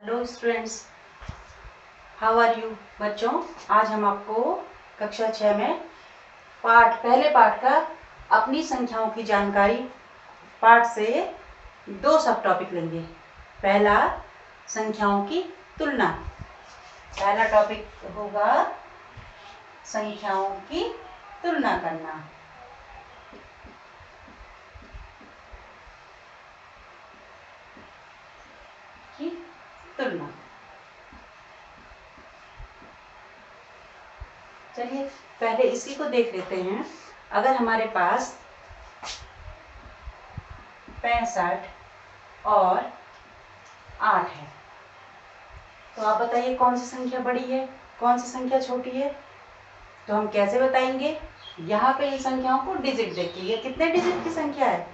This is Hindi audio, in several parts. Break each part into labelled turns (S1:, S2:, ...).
S1: Hello students, how are you. बच्चों, आज हम आपको कक्षा 6 में पहले पाठ का अपनी संख्याओं की जानकारी पाठ से 2 सब टॉपिक लेंगे। पहला, संख्याओं की तुलना। पहला टॉपिक होगा संख्याओं की तुलना करना। की तुलना। चलिए पहले इसी को देख लेते हैं। अगर हमारे पास 65 और 8 है, तो आप बताइए कौन सी संख्या बड़ी है, कौन सी संख्या छोटी है। तो हम कैसे बताएंगे? यहाँ पे इन संख्याओं को डिजिट देखिए, ये कितने डिजिट की संख्या है,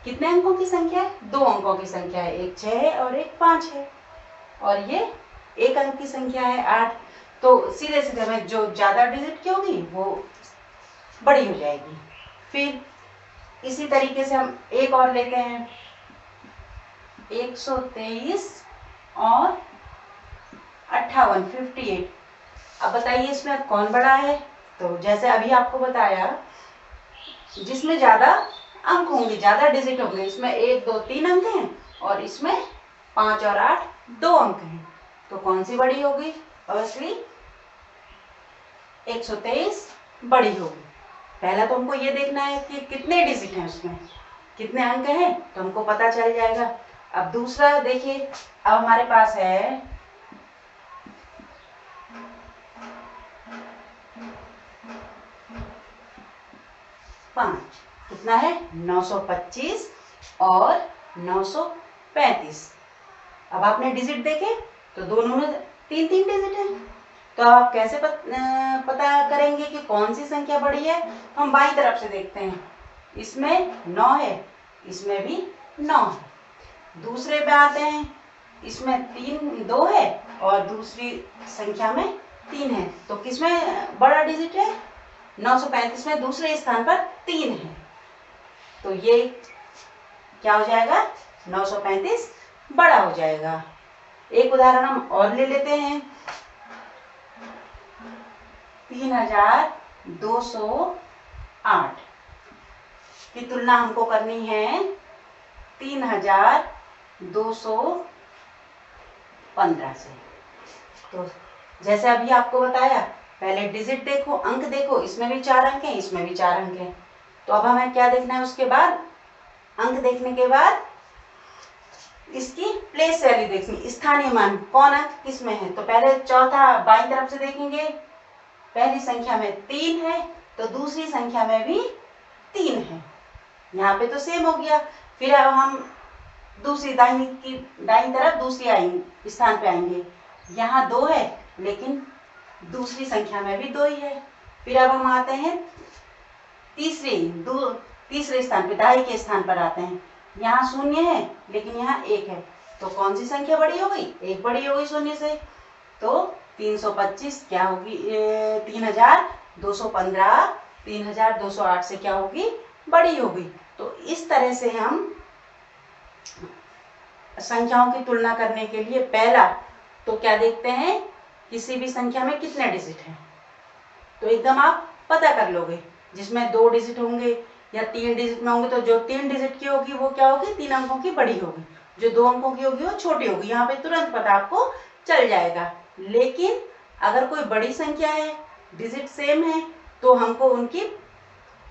S1: कितने अंकों की संख्या है? 2 अंकों की संख्या है, एक 6 है और एक 5 है, और ये 1 अंक की संख्या है 8। तो सीधे सीधे में जो ज्यादा डिजिट की होगी वो बड़ी हो जाएगी। फिर इसी तरीके से हम एक और लेते हैं, 123 और 58, 58। अब बताइए इसमें कौन बड़ा है? तो जैसे अभी आपको बताया, जिसमें ज्यादा अंक होंगे, ज्यादा डिजिट होंगे, इसमें 1 2 3 अंक हैं और इसमें 5 और 8 2 अंक हैं, तो कौन सी बड़ी होगी? ऑब्वियसली 123 बड़ी होगी। पहला तो हमको ये देखना है कि कितने डिजिट हैं, उसमें कितने अंक हैं, तो हमको पता चल जाएगा। अब दूसरा देखिए, अब हमारे पास है 5, कितना है? 925 और 935। अब आपने डिजिट देखे तो दोनों में 3 डिजिट है, तो आप कैसे पता करेंगे कि कौन सी संख्या बड़ी है? तो हम बाईं तरफ से देखते हैं, इसमें 9 है, इसमें भी 9 है। दूसरे पे आते हैं, इसमें 2 है और दूसरी संख्या में 3 है, तो किसमें बड़ा डिजिट है? 935 में दूसरे स्थान पर 3 है, तो ये क्या हो जाएगा? 935 बड़ा हो जाएगा। एक उदाहरण हम और ले लेते हैं, 3208 की तुलना हमको करनी है 3215 से। तो जैसे अभी आपको बताया, पहले डिजिट देखो, अंक देखो, इसमें भी 4 अंक हैं, इसमें भी 4 अंक हैं। तो अब हमें क्या देखना है? उसके बाद अंक देखने के बाद इसकी प्लेस वैल्यू देखनी, स्थानीय मान, कौन अंक किसमें है। तो पहले चौथा बाईं तरफ से देखेंगे, पहली संख्या में 3 है तो दूसरी संख्या में भी 3 है, यहाँ पे तो सेम हो गया। फिर अब हम दूसरी दाईं तरफ दूसरी स्थान पे आएंगे, यहाँ 2 है लेकिन दूसरी संख्या में भी 2 ही है। फिर अब हम आते हैं तीसरे स्थान पे, दाई के स्थान पर आते हैं, यहाँ 0 है लेकिन यहाँ 1 है, तो कौन सी संख्या बड़ी हो गई? 1 बड़ी हो गई 0 से। तो 325 क्या होगी? 3215 3208 से क्या होगी? बड़ी होगी। तो इस तरह से हम संख्याओं की तुलना करने के लिए पहला तो क्या देखते हैं, किसी भी संख्या में कितने डिजिट हैं, तो एकदम आप पता कर लोगे। जिसमें 2 डिजिट होंगे या 3 डिजिट में होंगे, तो जो 3 डिजिट की होगी वो क्या होगी? 3 अंकों की बड़ी होगी, जो 2 अंकों की होगी वो छोटी होगी। यहाँ पे तुरंत पता आपको चल जाएगा। लेकिन अगर कोई बड़ी संख्या है, डिजिट सेम है, तो हमको उनकी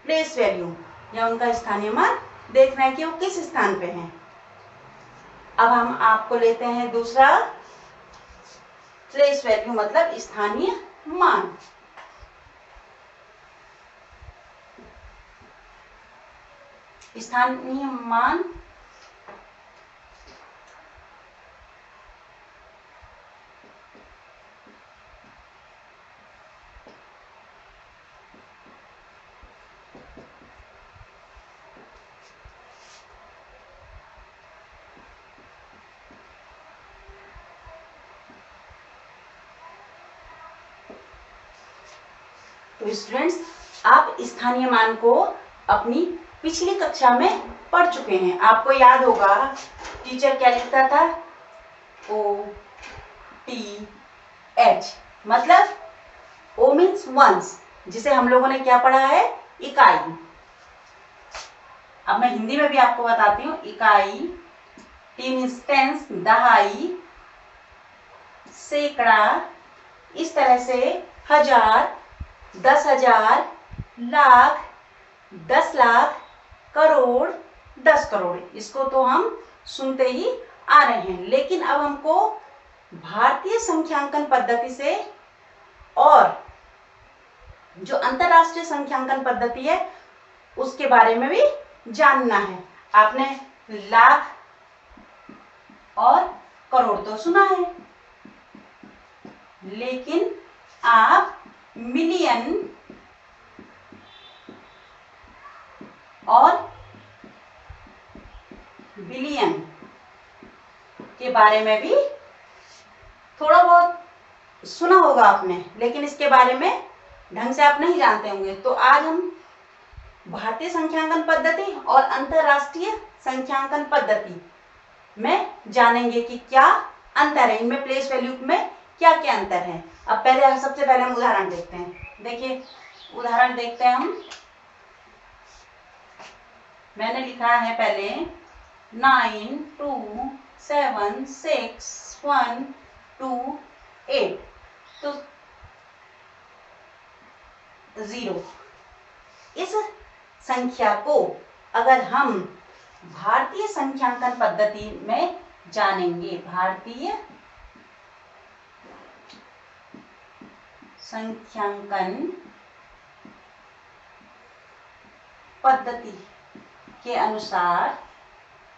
S1: प्लेस वैल्यू या उनका स्थानीय मान देखना है कि वो किस स्थान पे हैं। अब हम आपको लेते हैं दूसरा, प्लेस वैल्यू मतलब स्थानीय मान। स्थानीय मान तो स्टूडेंट्स, आप स्थानीय मान को अपनी पिछली कक्षा में पढ़ चुके हैं। आपको याद होगा टीचर क्या लिखता था? O टी एच, मतलब O मीन्स वंस, जिसे हम लोगों ने क्या पढ़ा है, इकाई। अब मैं हिंदी में भी आपको बताती हूँ। इकाई, टी मीन्स टेंस, दहाई, सैकड़ा, इस तरह से हजार, 10,000, लाख, 10 लाख, करोड़, 10 करोड़। इसको तो हम सुनते ही आ रहे हैं, लेकिन अब हमको भारतीय संख्यांकन पद्धति से और जो अंतरराष्ट्रीय संख्यांकन पद्धति है उसके बारे में भी जानना है। आपने लाख और करोड़ तो सुना है, लेकिन आप मिलियन और बिलियन के बारे में भी थोड़ा बहुत सुना होगा आपने, लेकिन इसके बारे में ढंग से आप नहीं जानते होंगे। तो आज हम भारतीय संख्यांकन पद्धति और अंतरराष्ट्रीय संख्यांकन पद्धति में जानेंगे कि क्या अंतर है, इनमें प्लेस वैल्यू में क्या क्या अंतर है। अब सबसे पहले हम उदाहरण देखते हैं। देखिए, उदाहरण देखते हैं हम। मैंने लिखा है पहले 9 2 7 6 1 2 8, तो 0। इस संख्या को अगर हम भारतीय संख्यांकन पद्धति में जानेंगे, भारतीय संख्यांकन पद्धति के अनुसार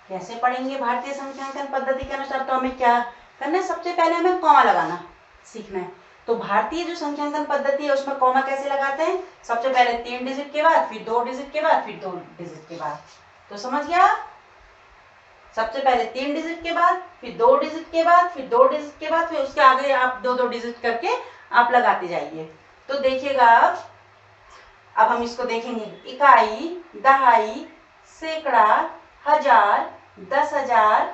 S1: कैसे पढ़ेंगे, भारतीय संख्यांकन पद्धति के अनुसार, तो हमें क्या करना है, सबसे पहले हमें कॉमा लगाना सीखना है। तो भारतीय जो संख्यांकन पद्धति है उसमें कॉमा कैसे लगाते हैं, सबसे पहले 3 डिजिट के बाद, फिर 2 डिजिट के बाद, फिर 2 डिजिट के बाद। तो समझ गया, सबसे पहले 3 डिजिट के बाद, फिर 2 डिजिट के बाद, फिर 2 डिजिट के बाद, फिर उसके आगे आप 2 डिजिट करके आप लगाते जाइए। तो देखिएगा, अब हम इसको देखेंगे। इकाई, दहाई, सैकड़ा, हजार, 10,000,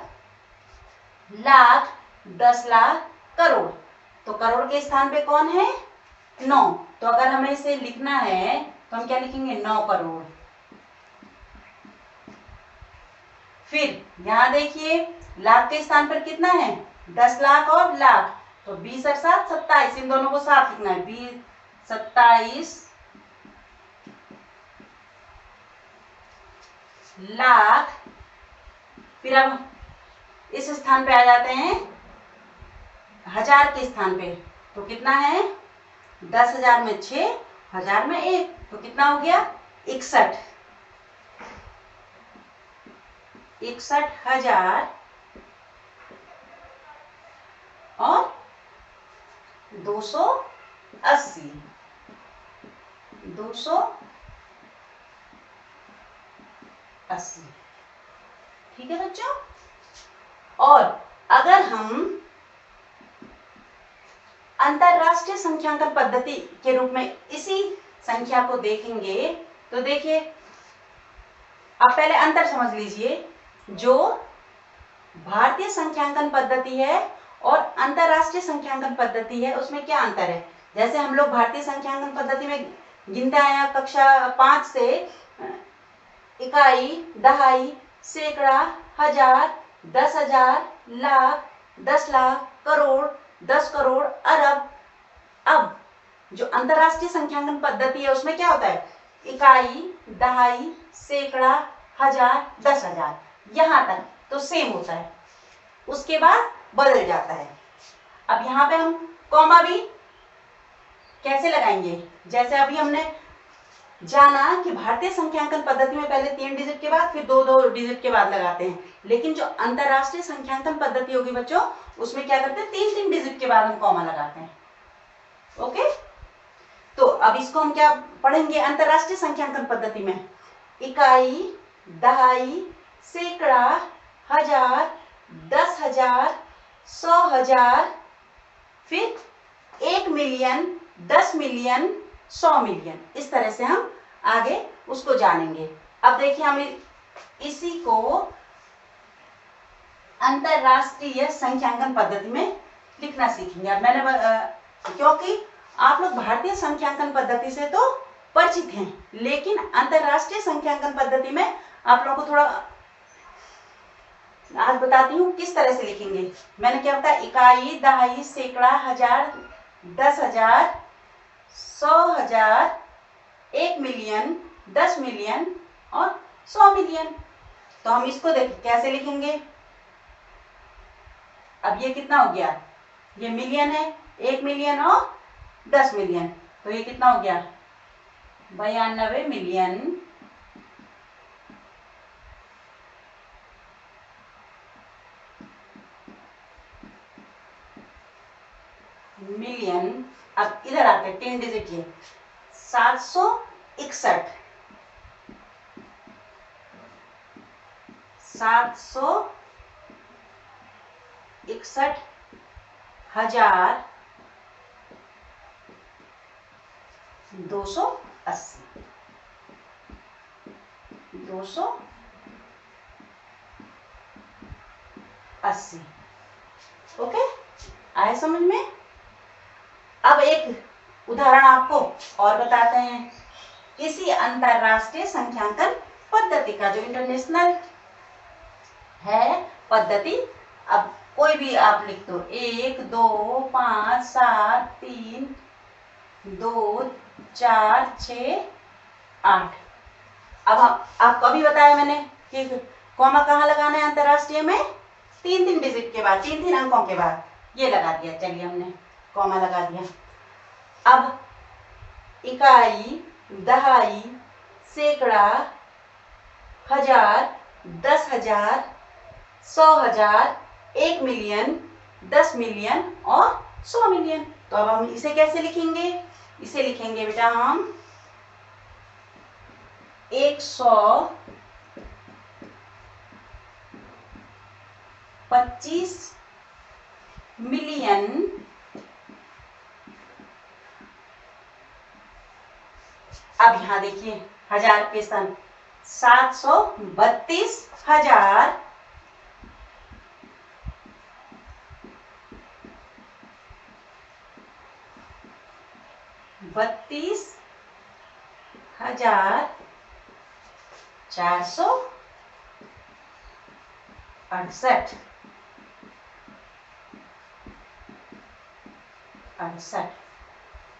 S1: लाख, 10 लाख, करोड़। तो करोड़ के स्थान पे कौन है, 9। तो अगर हमें इसे लिखना है तो हम क्या लिखेंगे, 9 करोड़। फिर यहां देखिए, लाख के स्थान पर कितना है, 10 लाख और लाख, तो 20 और 7 27, इन दोनों को साथ लिखना है, 20 27 लाख। फिर अब इस स्थान पे आ जाते हैं हजार के स्थान पे, तो कितना है, 10,000 में 6, 1000 में 1, तो कितना हो गया, 61। 61,000 और 280, 280। ठीक है बच्चों। और अगर हम अंतरराष्ट्रीय संख्यांकन पद्धति के रूप में इसी संख्या को देखेंगे, तो देखिए, आप पहले अंतर समझ लीजिए। जो भारतीय संख्यांकन पद्धति है और अंतरराष्ट्रीय संख्यांकन पद्धति है उसमें क्या अंतर है। जैसे हम लोग भारतीय संख्यांकन पद्धति में गिनते आए हैं कक्षा 5 से, इकाई, दहाई, सैकड़ा, हजार, 10,000, लाख, 10 लाख, करोड़, 10 करोड़, अरब। अब जो अंतरराष्ट्रीय संख्यांकन पद्धति है उसमें क्या होता है, इकाई, दहाई, सैकड़ा, हजार, 10,000, यहां तक तो सेम होता है, उसके बाद बदल जाता है। अब यहाँ पे हम कॉमा भी कैसे लगाएंगे, जैसे अभी हमने जाना कि भारतीय संख्यांकन पद्धति में पहले 3 डिजिट के बाद, फिर 2 डिजिट के बाद लगाते हैं, लेकिन जो अंतरराष्ट्रीय संख्यांकन पद्धति होगी बच्चों, उसमें क्या करते हैं, 3 डिजिट के बाद हम कॉमा लगाते हैं। ओके, तो अब इसको हम क्या पढ़ेंगे, अंतरराष्ट्रीय संख्यांकन पद्धति में इकाई, दहाई, सैकड़ा, हजार, 10,000, 100,000, फिर 1 मिलियन, 10 मिलियन, 100 मिलियन, इस तरह से हम आगे उसको जानेंगे। अब देखिए, हम इसी को अंतरराष्ट्रीय संख्यांकन पद्धति में लिखना सीखेंगे। अब क्योंकि आप लोग भारतीय संख्यांकन पद्धति से तो परिचित हैं, लेकिन अंतरराष्ट्रीय संख्यांकन पद्धति में आप लोगों को थोड़ा आज बताती हूँ किस तरह से लिखेंगे। मैंने क्या बताया, इकाई, दहाई, सैकड़ा, हजार, 10,000, 100,000, 1 मिलियन, 10 मिलियन और 100 मिलियन। तो हम इसको देखिए कैसे लिखेंगे। अब ये कितना हो गया, ये मिलियन है, 1 मिलियन और 10 मिलियन, तो ये कितना हो गया, 92 मिलियन मिलियन। अब इधर आते 10 डिजिट, ये 761 761,280 280। ओके, आए समझ में। अब एक उदाहरण आपको और बताते हैं इसी अंतरराष्ट्रीय संख्यांकन पद्धति का, जो इंटरनेशनल है पद्धति। अब कोई भी आप लिख दो, 1 2 5 7 3 2 4 6 8। अब आपको अभी बताया मैंने कि कॉमा कहाँ लगाना है अंतरराष्ट्रीय में, 3 डिजिट के बाद, 3 अंकों के बाद, ये लगा दिया। चलिए हमने कॉमा लगा दिया। अब इकाई, दहाई, सैकड़ा, हजार, 10,000, 100,000, 1 मिलियन, 10 मिलियन और 100 मिलियन। तो अब हम इसे कैसे लिखेंगे, इसे लिखेंगे बेटा हम 125 मिलियन अब यहां देखिए हजार के स्थान 732,000 32,468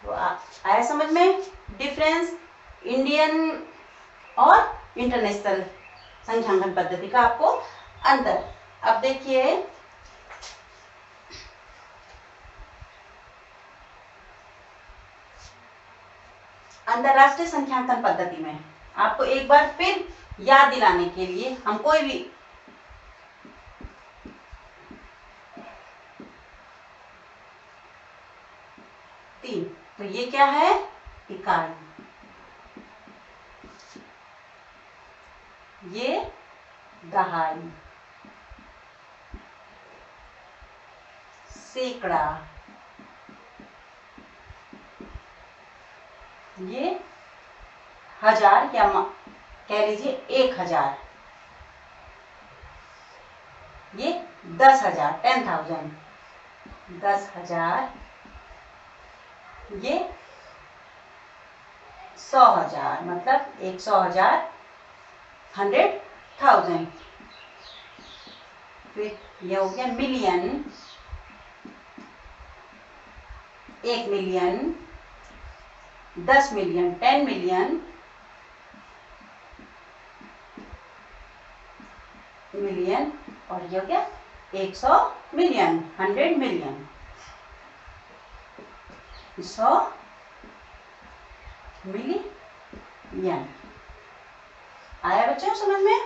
S1: तो आया समझ में डिफरेंस इंडियन और इंटरनेशनल संख्यांकन पद्धति का आपको अंतर। अब देखिए अंतरराष्ट्रीय संख्यांकन पद्धति में आपको एक बार फिर याद दिलाने के लिए हम कोई भी तीन, तो ये क्या है, इकाई, ये दहाई, सैकड़ा, ये हजार या कह लीजिए 1,000, ये 10,000 10,000, 10,000, ये 100,000 मतलब 100,000 100,000। फिर ये हो गया million, 1 million, 10 million, 10 million, million, और ये हो गया 100 मिलियन, 100 मिलियन, 100 मिलियन। आया बच्चों समझ में।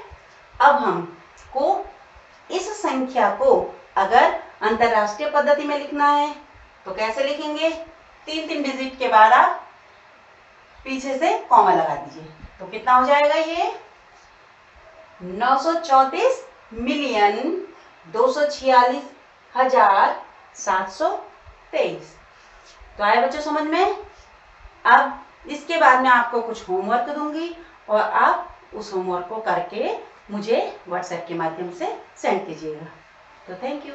S1: अब हमको इस संख्या को अगर अंतरराष्ट्रीय पद्धति में लिखना है तो कैसे लिखेंगे, 3 डिजिट के बाद आप पीछे से कॉमा लगा दीजिए। तो कितना हो जाएगा, ये 934 मिलियन 246,723। तो आए बच्चों समझ में। अब इसके बाद मैं आपको कुछ होमवर्क दूंगी और आप उस होमवर्क को करके मुझे व्हाट्सएप के माध्यम से सेंड कीजिएगा। तो थैंक यू।